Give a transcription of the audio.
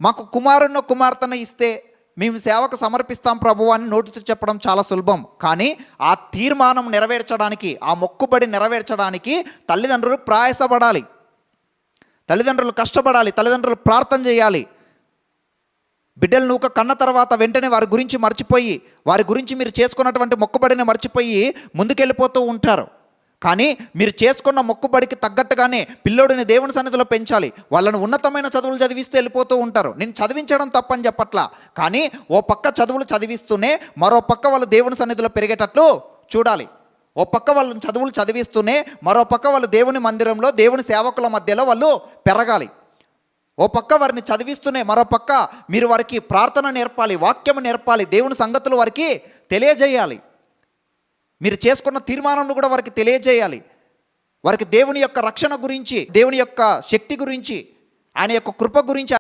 మాకు కుమారుణ్ణో కుమార్తెను ఇస్తే మేము సేవకు సమర్పిస్తాం ప్రభువా అని నోటితో చెప్పడం చాలా సులభం. కానీ ఆ తీర్మానం నెరవేర్చడానికి, ఆ మొక్కుబడి నెరవేర్చడానికి తల్లిదండ్రులు ప్రయాసపడాలి, తల్లిదండ్రులు కష్టపడాలి, తల్లిదండ్రులు ప్రార్థన చేయాలి. బిడ్డలు నూక కన్న తర్వాత వెంటనే వారి గురించి మర్చిపోయి, వారి గురించి మీరు చేసుకున్నటువంటి మొక్కుబడిని మర్చిపోయి ముందుకెళ్ళిపోతూ ఉంటారు. కానీ మీరు చేసుకున్న మొక్కుబడికి తగ్గట్టుగానే పిల్లోడిని దేవుని సన్నిధిలో పెంచాలి. వాళ్ళను ఉన్నతమైన చదువులు చదివిస్తే వెళ్ళిపోతూ ఉంటారు. నేను చదివించడం తప్పని చెప్పట్లా, కానీ ఓ పక్క చదువులు చదివిస్తూనే మరో పక్క వాళ్ళు దేవుని సన్నిధిలో పెరిగేటట్లు చూడాలి. ఓ పక్క వాళ్ళని చదువులు చదివిస్తూనే మరో పక్క వాళ్ళు దేవుని మందిరంలో దేవుని సేవకుల మధ్యలో వాళ్ళు పెరగాలి. ఓ పక్క వారిని చదివిస్తూనే మరో పక్క మీరు వారికి ప్రార్థన నేర్పాలి, వాక్యము నేర్పాలి, దేవుని సంగతులు వారికి తెలియజేయాలి. మీరు చేసుకున్న తీర్మానం కూడా వారికి తెలియజేయాలి. వారికి దేవుని యొక్క రక్షణ గురించి, దేవుని యొక్క శక్తి గురించి, ఆయన యొక్క కృప గురించి